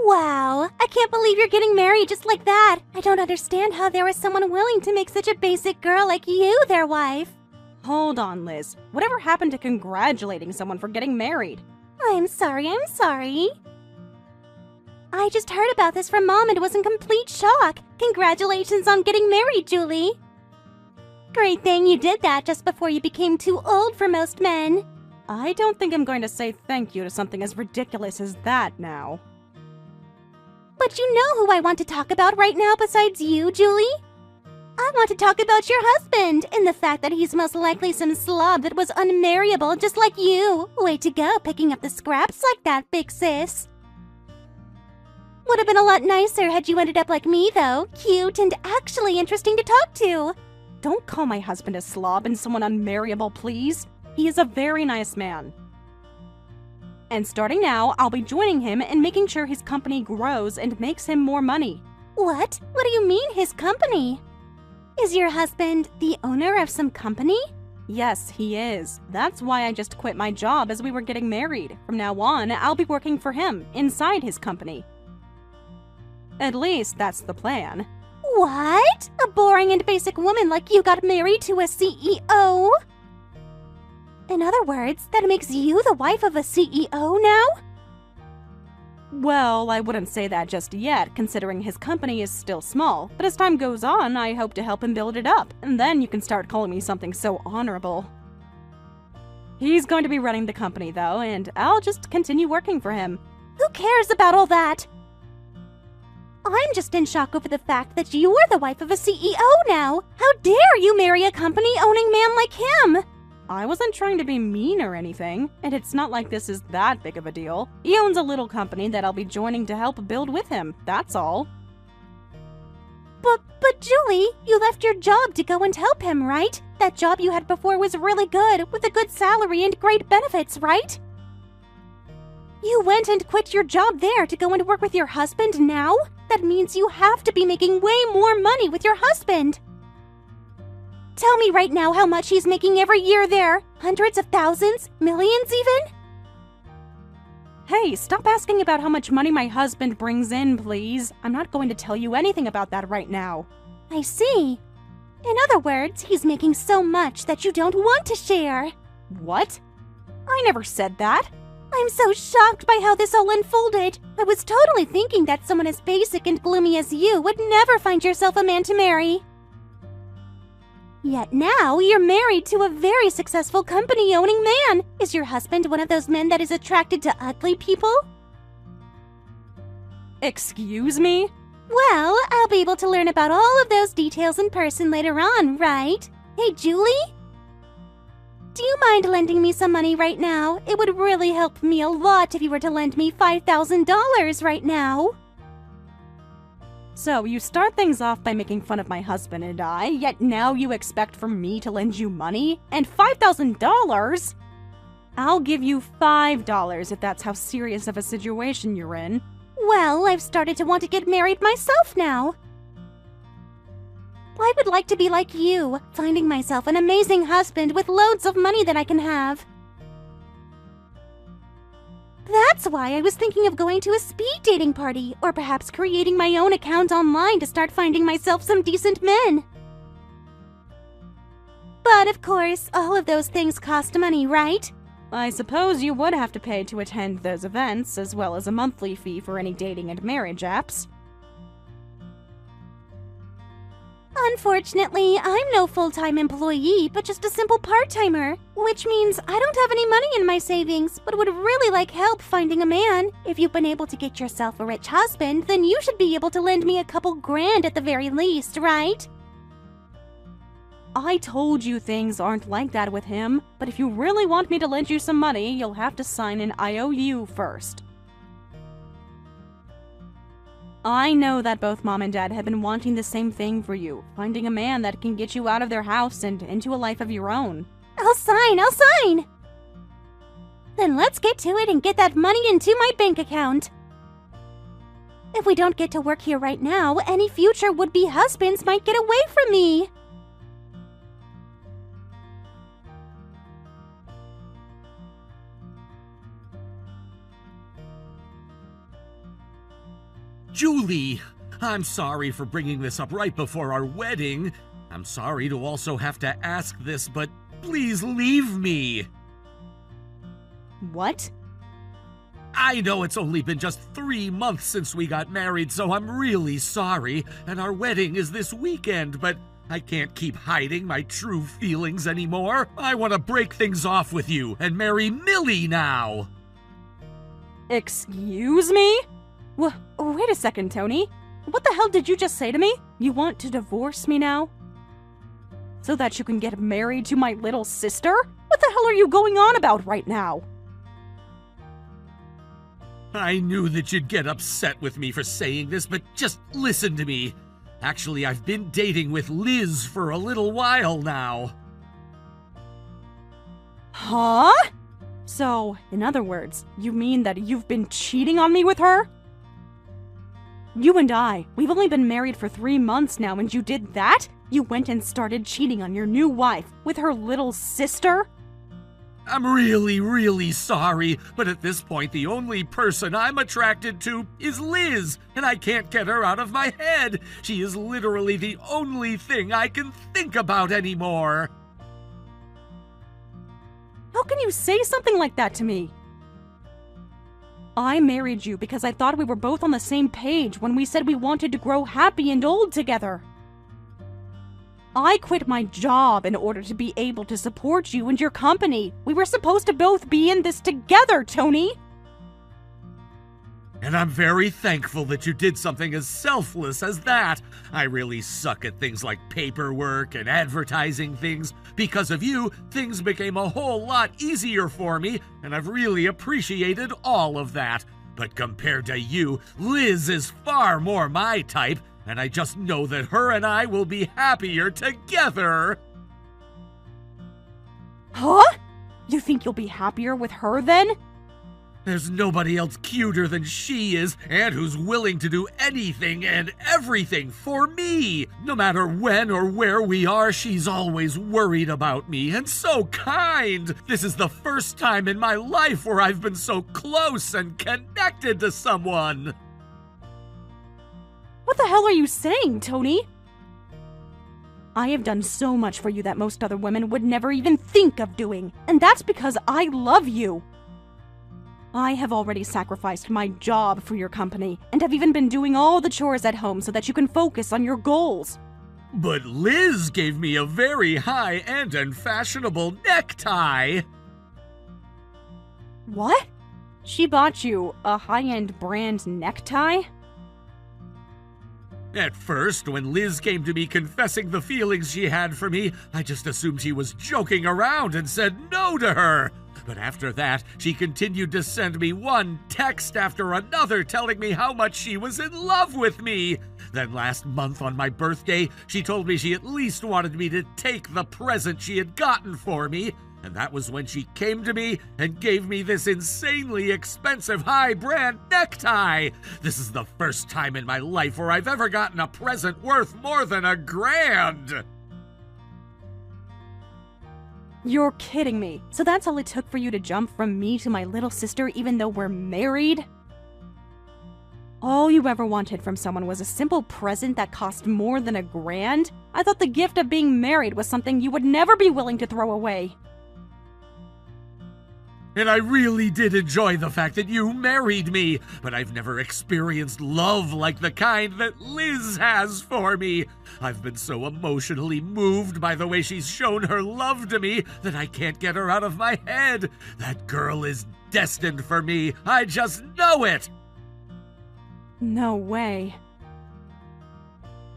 Wow, I can't believe you're getting married just like that. I don't understand how there was someone willing to make such a basic girl like you their wife. Hold on, Liz. Whatever happened to congratulating someone for getting married? I'm sorry. I just heard about this from Mom and was in complete shock. Congratulations on getting married, Julie. Great thing you did that just before you became too old for most men. I don't think I'm going to say thank you to something as ridiculous as that now. But you know who I want to talk about right now besides you, Julie? I want to talk about your husband and the fact that he's most likely some slob that was unmarriable just like you. Way to go, picking up the scraps like that, big sis. Would have been a lot nicer had you ended up like me, though. Cute and actually interesting to talk to. Don't call my husband a slob and someone unmarriable, please. He is a very nice man. And starting now, I'll be joining him and making sure his company grows and makes him more money. What? What do you mean, his company? Is your husband the owner of some company? Yes, he is. That's why I just quit my job as we were getting married. From now on, I'll be working for him, inside his company. At least, that's the plan. What? A boring and basic woman like you got married to a CEO? In other words, that makes you the wife of a CEO now? Well, I wouldn't say that just yet, considering his company is still small. But as time goes on, I hope to help him build it up, and then you can start calling me something so honorable. He's going to be running the company, though, and I'll just continue working for him. Who cares about all that? I'm just in shock over the fact that you are the wife of a CEO now. How dare you marry a company-owning man like him? I wasn't trying to be mean or anything, and it's not like this is that big of a deal. He owns a little company that I'll be joining to help build with him, that's all. But Julie, you left your job to go and help him, right? That job you had before was really good, with a good salary and great benefits, right? You went and quit your job there to go and work with your husband now? That means you have to be making way more money with your husband. Tell me right now how much he's making every year there. Hundreds of thousands? Millions even? Hey, stop asking about how much money my husband brings in, please. I'm not going to tell you anything about that right now. I see. In other words, he's making so much that you don't want to share. What? I never said that. I'm so shocked by how this all unfolded. I was totally thinking that someone as basic and gloomy as you would never find yourself a man to marry. Yet now, you're married to a very successful company-owning man. Is your husband one of those men that is attracted to ugly people? Excuse me? Well, I'll be able to learn about all of those details in person later on, right? Hey, Julie? Do you mind lending me some money right now? It would really help me a lot if you were to lend me $5,000 right now. So, you start things off by making fun of my husband and I, yet now you expect for me to lend you money? And $5,000? I'll give you $5 if that's how serious of a situation you're in. Well, I've started to want to get married myself now. I would like to be like you, finding myself an amazing husband with loads of money that I can have. That's why I was thinking of going to a speed dating party, or perhaps creating my own account online to start finding myself some decent men. But of course, all of those things cost money, right? I suppose you would have to pay to attend those events, as well as a monthly fee for any dating and marriage apps. Unfortunately, I'm no full-time employee, but just a simple part-timer, which means I don't have any money in my savings, but would really like help finding a man. If you've been able to get yourself a rich husband, then you should be able to lend me a couple grand at the very least, right? I told you things aren't like that with him, but if you really want me to lend you some money, you'll have to sign an IOU first. I know that both Mom and Dad have been wanting the same thing for you, finding a man that can get you out of their house and into a life of your own. I'll sign! Then let's get to it and get that money into my bank account. If we don't get to work here right now, any future would-be husbands might get away from me. Julie, I'm sorry for bringing this up right before our wedding. I'm sorry to also have to ask this, but please leave me. What? I know it's only been just 3 months since we got married, so I'm really sorry, and our wedding is this weekend, but I can't keep hiding my true feelings anymore. I want to break things off with you and marry Millie now. Excuse me? Wait a second, Tony. What the hell did you just say to me? You want to divorce me now? So that you can get married to my little sister? What the hell are you going on about right now? I knew that you'd get upset with me for saying this, but just listen to me. Actually, I've been dating with Liz for a little while now. Huh? So, in other words, you mean that you've been cheating on me with her? You and we've only been married for 3 months now, and you did that? You went and started cheating on your new wife with her little sister? I'm really, really sorry, but at this point, the only person I'm attracted to is Liz, and I can't get her out of my head. She is literally the only thing I can think about anymore. How can you say something like that to me? I married you because I thought we were both on the same page when we said we wanted to grow happy and old together. I quit my job in order to be able to support you and your company. We were supposed to both be in this together, Tony. And I'm very thankful that you did something as selfless as that. I really suck at things like paperwork and advertising things. Because of you, things became a whole lot easier for me, and I've really appreciated all of that. But compared to you, Liz is far more my type, and I just know that her and I will be happier together. Huh? You think you'll be happier with her then? There's nobody else cuter than she is, and who's willing to do anything and everything for me. No matter when or where we are, she's always worried about me, and so kind. This is the first time in my life where I've been so close and connected to someone. What the hell are you saying, Tony? I have done so much for you that most other women would never even think of doing, and that's because I love you. I have already sacrificed my job for your company, and have even been doing all the chores at home so that you can focus on your goals. But Liz gave me a very high-end and fashionable necktie. What? She bought you a high-end brand necktie? At first, when Liz came to me confessing the feelings she had for me, I just assumed she was joking around and said no to her. But after that, she continued to send me one text after another telling me how much she was in love with me. Then last month on my birthday, she told me she at least wanted me to take the present she had gotten for me. And that was when she came to me and gave me this insanely expensive high-brand necktie. This is the first time in my life where I've ever gotten a present worth more than $1,000. You're kidding me. So that's all it took for you to jump from me to my little sister even though we're married? All you ever wanted from someone was a simple present that cost more than $1,000? I thought the gift of being married was something you would never be willing to throw away. And I really did enjoy the fact that you married me, but I've never experienced love like the kind that Liz has for me. I've been so emotionally moved by the way she's shown her love to me that I can't get her out of my head. That girl is destined for me. I just know it. No way.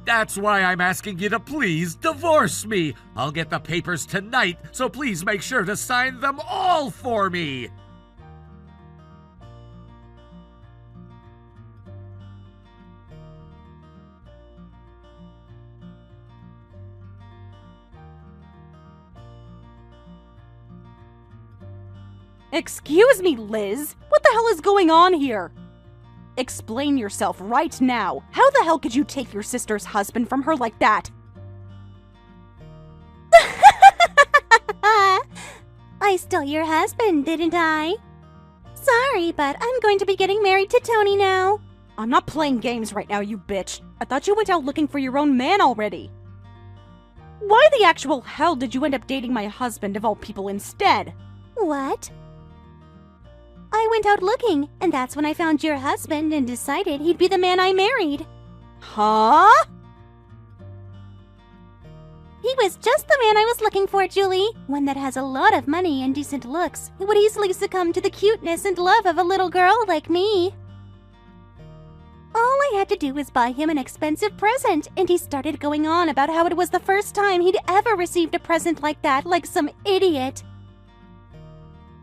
That's why I'm asking you to please divorce me. I'll get the papers tonight, so please make sure to sign them all for me. Excuse me, Liz. What the hell is going on here? Explain yourself right now. How the hell could you take your sister's husband from her like that? I stole your husband, didn't I? Sorry, but I'm going to be getting married to Tony now. I'm not playing games right now, you bitch. I thought you went out looking for your own man already. Why the actual hell did you end up dating my husband of all people instead? What? I went out looking, and that's when I found your husband and decided he'd be the man I married. Huh? He was just the man I was looking for, Julie. One that has a lot of money and decent looks, who would easily succumb to the cuteness and love of a little girl like me. All I had to do was buy him an expensive present, and he started going on about how it was the first time he'd ever received a present like that, like some idiot.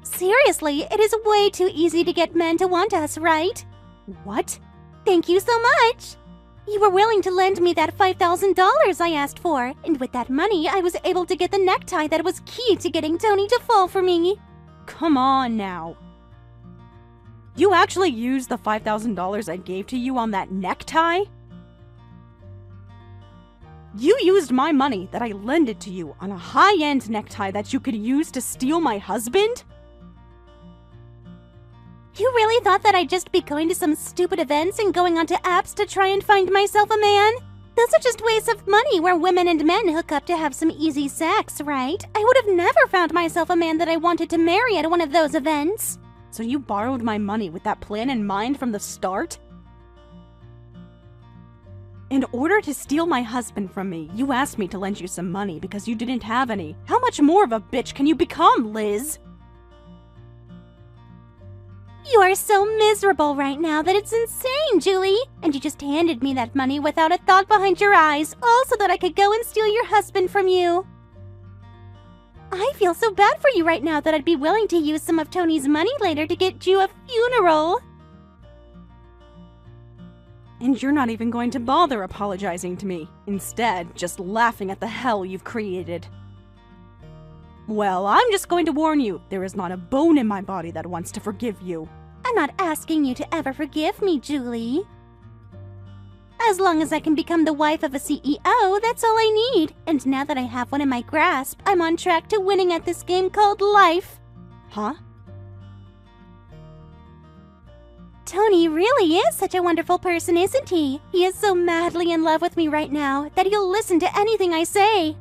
Seriously, it is way too easy to get men to want us, right? What? Thank you so much. You were willing to lend me that $5,000 I asked for, and with that money, I was able to get the necktie that was key to getting Tony to fall for me. Come on now. You actually used the $5,000 I gave to you on that necktie? You used my money that I lended to you on a high-end necktie that you could use to steal my husband? You really thought that I'd just be going to some stupid events and going onto apps to try and find myself a man? Those are just wastes of money where women and men hook up to have some easy sex, right? I would have never found myself a man that I wanted to marry at one of those events. So you borrowed my money with that plan in mind from the start? In order to steal my husband from me, you asked me to lend you some money because you didn't have any. How much more of a bitch can you become, Liz? You are so miserable right now that it's insane, Julie. And you just handed me that money without a thought behind your eyes, all so that I could go and steal your husband from you. I feel so bad for you right now that I'd be willing to use some of Tony's money later to get you a funeral. And you're not even going to bother apologizing to me. Instead, just laughing at the hell you've created. Well, I'm just going to warn you, there is not a bone in my body that wants to forgive you. I'm not asking you to ever forgive me, Julie. As long as I can become the wife of a CEO, that's all I need. And now that I have one in my grasp, I'm on track to winning at this game called life. Huh? Tony really is such a wonderful person, isn't he? He is so madly in love with me right now that he'll listen to anything I say.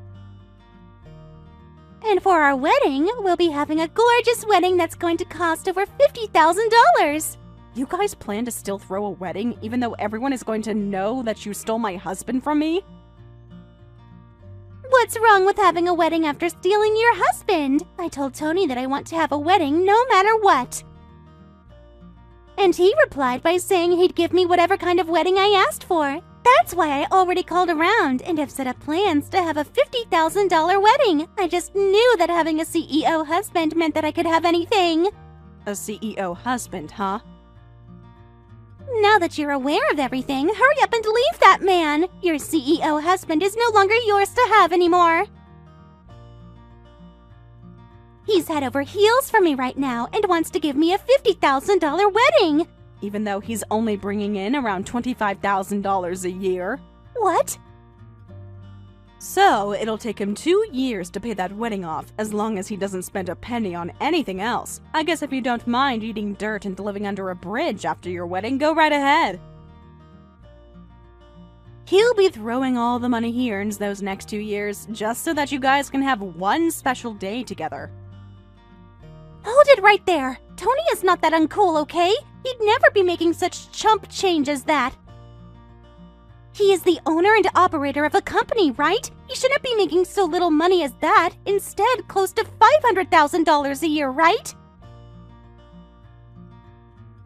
And for our wedding, we'll be having a gorgeous wedding that's going to cost over $50,000. You guys plan to still throw a wedding even though everyone is going to know that you stole my husband from me? What's wrong with having a wedding after stealing your husband? I told Tony that I want to have a wedding no matter what. And he replied by saying he'd give me whatever kind of wedding I asked for. That's why I already called around and have set up plans to have a $50,000 wedding. I just knew that having a CEO husband meant that I could have anything. A CEO husband, huh? Now that you're aware of everything, hurry up and leave that man. Your CEO husband is no longer yours to have anymore. He's head over heels for me right now and wants to give me a $50,000 wedding. Even though he's only bringing in around $25,000 a year. What? So, it'll take him 2 years to pay that wedding off, as long as he doesn't spend a penny on anything else. I guess if you don't mind eating dirt and living under a bridge after your wedding, go right ahead. He'll be throwing all the money he earns those next 2 years, just so that you guys can have one special day together. Hold it right there. Tony is not that uncool, okay? He'd never be making such chump change as that. He is the owner and operator of a company, right? He shouldn't be making so little money as that. Instead, close to $500,000 a year, right?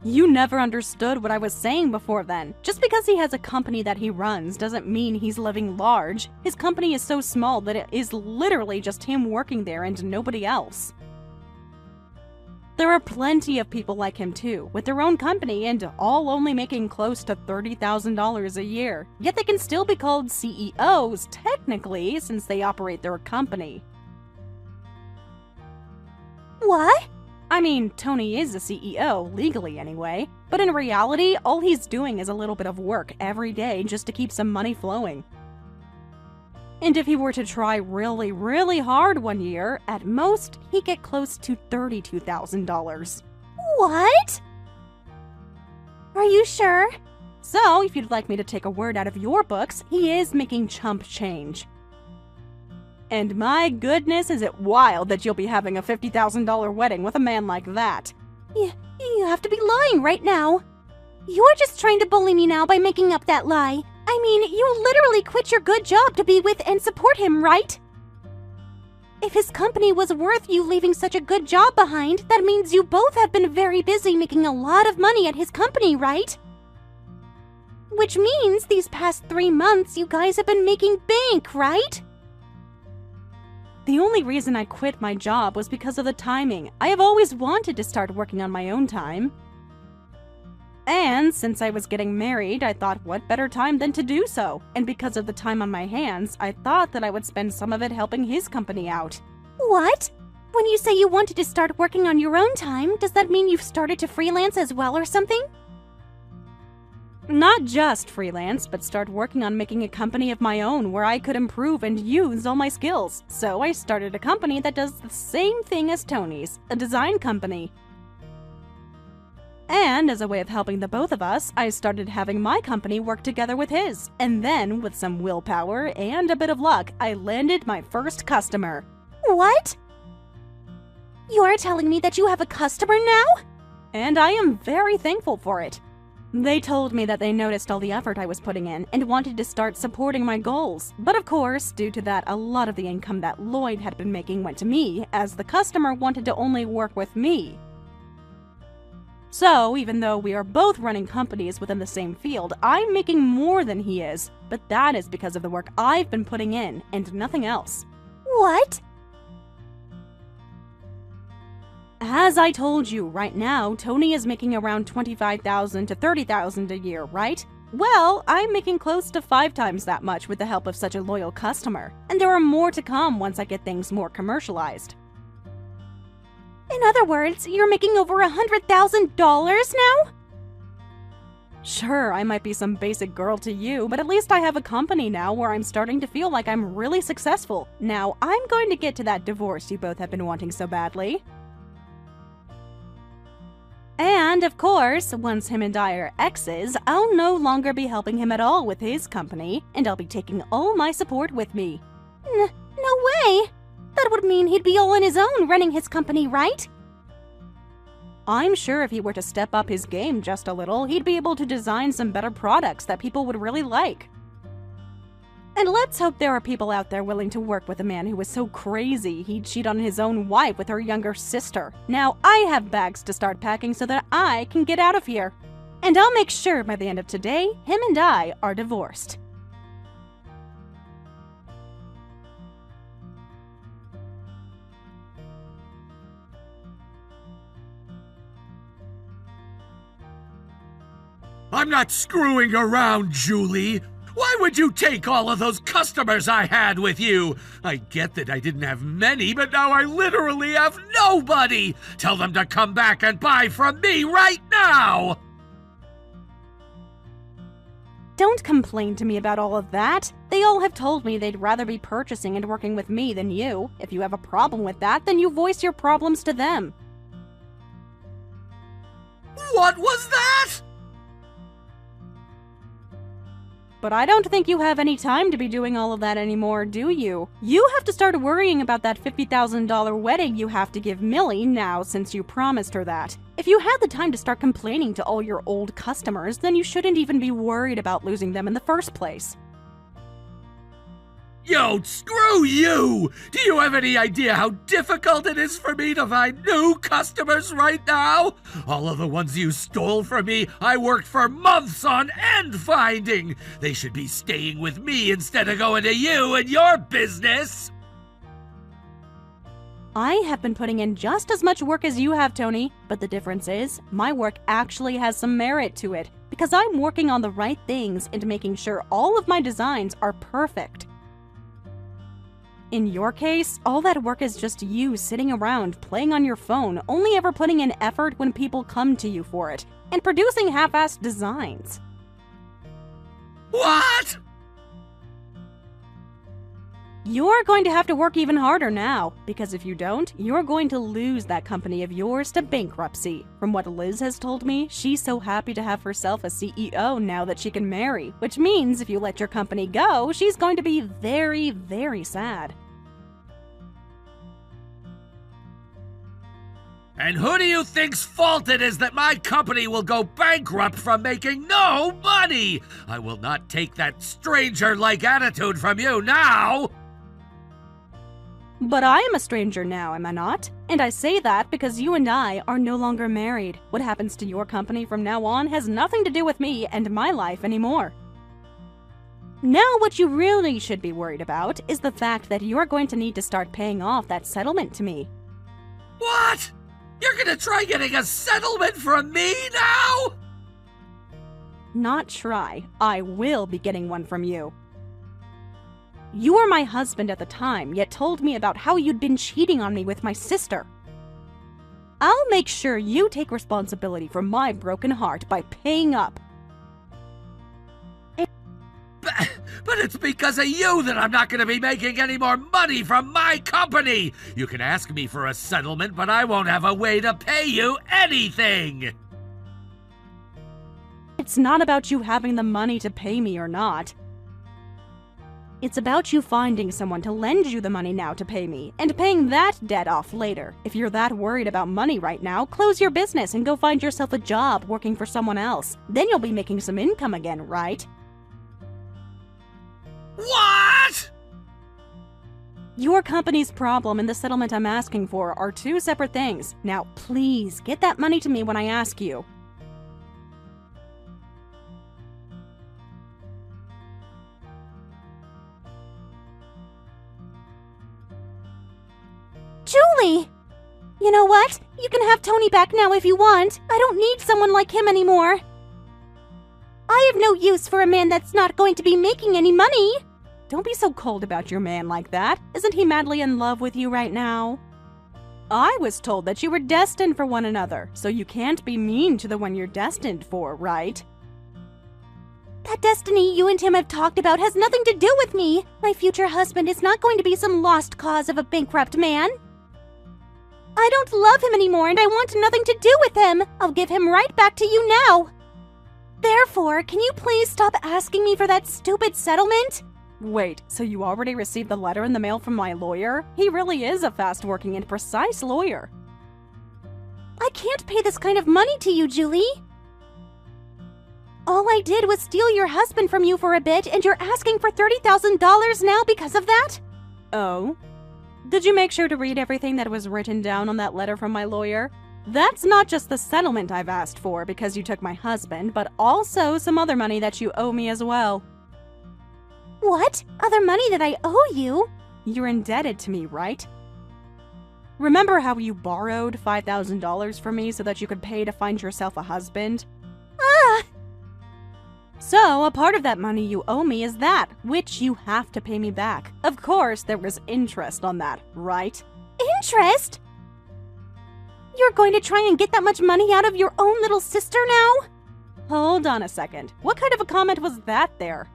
You never understood what I was saying before then. Just because he has a company that he runs doesn't mean he's living large. His company is so small that it is literally just him working there and nobody else. There are plenty of people like him too, with their own company and all only making close to $30,000 a year. Yet they can still be called CEOs, technically, since they operate their company. What? I mean, Tony is a CEO, legally anyway, but in reality, all he's doing is a little bit of work every day just to keep some money flowing. And if he were to try really, really hard one year, at most, he'd get close to $32,000. What? Are you sure? So, if you'd like me to take a word out of your books, he is making chump change. And my goodness, is it wild that you'll be having a $50,000 wedding with a man like that. You have to be lying right now. You're just trying to bully me now by making up that lie. I mean, you literally quit your good job to be with and support him, right? If his company was worth you leaving such a good job behind, that means you both have been very busy making a lot of money at his company, right? Which means these past 3 months you guys have been making bank, right? The only reason I quit my job was because of the timing. I have always wanted to start working on my own time. And since I was getting married, I thought what better time than to do so. And because of the time on my hands, I thought that I would spend some of it helping his company out. What? When you say you wanted to start working on your own time, does that mean you've started to freelance as well or something? Not just freelance, but start working on making a company of my own where I could improve and use all my skills. So I started a company that does the same thing as Tony's, a design company. And as a way of helping the both of us, I started having my company work together with his. And then, with some willpower and a bit of luck, I landed my first customer. What? You're telling me that you have a customer now? And I am very thankful for it. They told me that they noticed all the effort I was putting in and wanted to start supporting my goals. But of course, due to that, a lot of the income that Lloyd had been making went to me, as the customer wanted to only work with me. So, even though we are both running companies within the same field, I'm making more than he is. But that is because of the work I've been putting in, and nothing else. What? As I told you, right now, Tony is making around $25,000 to $30,000 a year, right? Well, I'm making close to 5 times that much with the help of such a loyal customer. And there are more to come once I get things more commercialized. In other words, you're making over $100,000 now? Sure, I might be some basic girl to you, but at least I have a company now where I'm starting to feel like I'm really successful. Now, I'm going to get to that divorce you both have been wanting so badly. And, of course, once him and I are exes, I'll no longer be helping him at all with his company, and I'll be taking all my support with me. No way! That would mean he'd be all on his own running his company, right? I'm sure if he were to step up his game just a little, he'd be able to design some better products that people would really like. And let's hope there are people out there willing to work with a man who was so crazy he'd cheat on his own wife with her younger sister. Now I have bags to start packing so that I can get out of here. And I'll make sure by the end of today, him and I are divorced. I'm not screwing around, Julie. Why would you take all of those customers I had with you? I get that I didn't have many, but now I literally have nobody. Tell them to come back and buy from me right now. Don't complain to me about all of that. They all have told me they'd rather be purchasing and working with me than you. If you have a problem with that, then you voice your problems to them. What was that? But I don't think you have any time to be doing all of that anymore, do you? You have to start worrying about that $50,000 wedding you have to give Millie now since you promised her that. If you had the time to start complaining to all your old customers, then you shouldn't even be worried about losing them in the first place. Yo, screw you! Do you have any idea how difficult it is for me to find new customers right now? All of the ones you stole from me, I worked for months on end finding. They should be staying with me instead of going to you and your business. I have been putting in just as much work as you have, Tony, but the difference is, my work actually has some merit to it, because I'm working on the right things and making sure all of my designs are perfect. In your case, all that work is just you sitting around playing on your phone, only ever putting in effort when people come to you for it, and producing half-assed designs. What? You're going to have to work even harder now, because if you don't, you're going to lose that company of yours to bankruptcy. From what Liz has told me, she's so happy to have herself a CEO now that she can marry, which means if you let your company go, she's going to be very, very sad. And who do you think's fault it is that my company will go bankrupt from making no money? I will not take that stranger-like attitude from you now! But I am a stranger now, am I not? And I say that because you and I are no longer married. What happens to your company from now on has nothing to do with me and my life anymore. Now what you really should be worried about is the fact that you're going to need to start paying off that settlement to me. What? You're gonna try getting a settlement from me now? Not try. I will be getting one from you. You were my husband at the time, yet told me about how you'd been cheating on me with my sister. I'll make sure you take responsibility for my broken heart by paying up. But it's because of you that I'm not going to be making any more money from my company! You can ask me for a settlement, but I won't have a way to pay you anything! It's not about you having the money to pay me or not. It's about you finding someone to lend you the money now to pay me, and paying that debt off later. If you're that worried about money right now, close your business and go find yourself a job working for someone else. Then you'll be making some income again, right? What? Your company's problem and the settlement I'm asking for are two separate things. Now, please, get that money to me when I ask you. Julie! You know what? You can have Tony back now if you want. I don't need someone like him anymore. I have no use for a man that's not going to be making any money. Don't be so cold about your man like that. Isn't he madly in love with you right now? I was told that you were destined for one another, so you can't be mean to the one you're destined for, right? That destiny you and him have talked about has nothing to do with me. My future husband is not going to be some lost cause of a bankrupt man. I don't love him anymore and I want nothing to do with him. I'll give him right back to you now. Therefore, can you please stop asking me for that stupid settlement? Wait, so you already received the letter in the mail from my lawyer? He really is a fast-working and precise lawyer. I can't pay this kind of money to you, Julie. All I did was steal your husband from you for a bit, and you're asking for $30,000 now because of that? Oh? Did you make sure to read everything that was written down on that letter from my lawyer? That's not just the settlement I've asked for because you took my husband, but also some other money that you owe me as well. What? Other money that I owe you? You're indebted to me, right? Remember how you borrowed $5,000 from me so that you could pay to find yourself a husband? Ah! So, a part of that money you owe me is that, which you have to pay me back. Of course, there was interest on that, right? Interest? You're going to try and get that much money out of your own little sister now? Hold on a second. What kind of a comment was that there?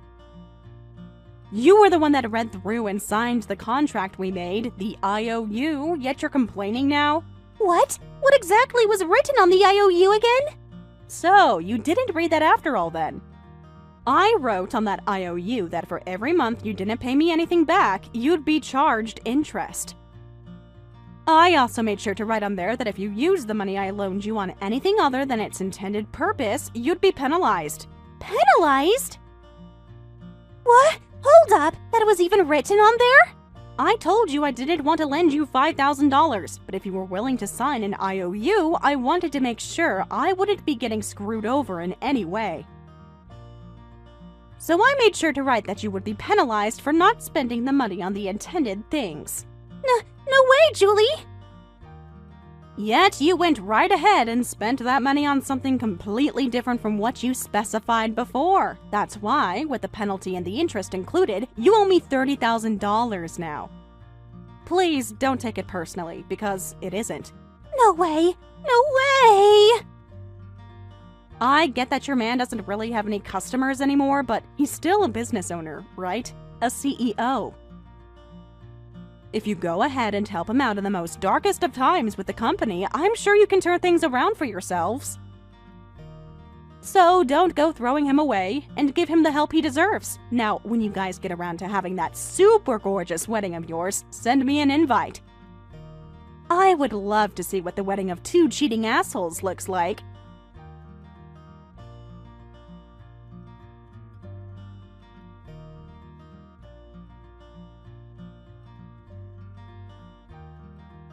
You were the one that read through and signed the contract we made, the IOU, yet you're complaining now? What? What exactly was written on the IOU again? So, you didn't read that after all then. I wrote on that IOU that for every month you didn't pay me anything back, you'd be charged interest. I also made sure to write on there that if you used the money I loaned you on anything other than its intended purpose, you'd be penalized. Penalized? What? Hold up, that was even written on there? I told you I didn't want to lend you $5,000, but if you were willing to sign an IOU, I wanted to make sure I wouldn't be getting screwed over in any way. So I made sure to write that you would be penalized for not spending the money on the intended things. No way, Julie! Yet you went right ahead and spent that money on something completely different from what you specified before. That's why, with the penalty and the interest included, you owe me $30,000 now. Please don't take it personally, because it isn't. No way! No way! I get that your man doesn't really have any customers anymore, but he's still a business owner, right? A CEO. If you go ahead and help him out in the most darkest of times with the company, I'm sure you can turn things around for yourselves. So don't go throwing him away, and give him the help he deserves. Now, when you guys get around to having that super gorgeous wedding of yours, send me an invite. I would love to see what the wedding of two cheating assholes looks like.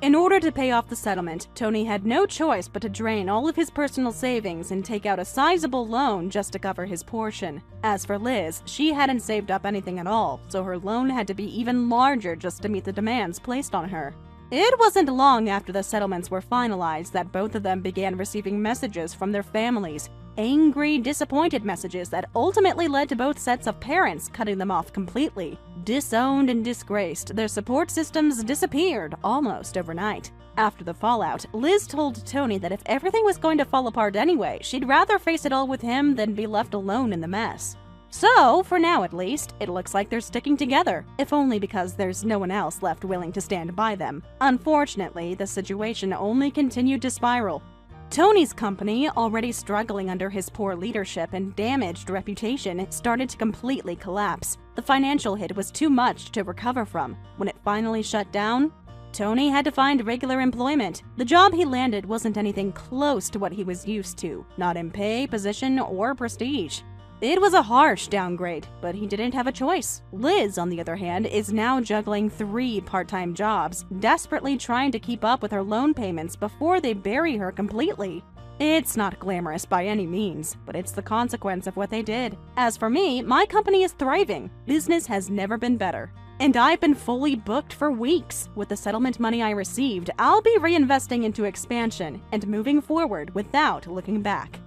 In order to pay off the settlement, Tony had no choice but to drain all of his personal savings and take out a sizable loan just to cover his portion. As for Liz, she hadn't saved up anything at all, so her loan had to be even larger just to meet the demands placed on her. It wasn't long after the settlements were finalized that both of them began receiving messages from their families. Angry, disappointed messages that ultimately led to both sets of parents cutting them off completely. Disowned and disgraced, their support systems disappeared almost overnight. After the fallout, Liz told Tony that if everything was going to fall apart anyway, she'd rather face it all with him than be left alone in the mess. So, for now at least, it looks like they're sticking together, if only because there's no one else left willing to stand by them. Unfortunately, the situation only continued to spiral. Tony's company, already struggling under his poor leadership and damaged reputation, started to completely collapse. The financial hit was too much to recover from. When it finally shut down, Tony had to find regular employment. The job he landed wasn't anything close to what he was used to, not in pay, position, or prestige. It was a harsh downgrade, but he didn't have a choice. Liz, on the other hand, is now juggling 3 part-time jobs, desperately trying to keep up with her loan payments before they bury her completely. It's not glamorous by any means, but it's the consequence of what they did. As for me, my company is thriving. Business has never been better. And I've been fully booked for weeks. With the settlement money I received, I'll be reinvesting into expansion and moving forward without looking back.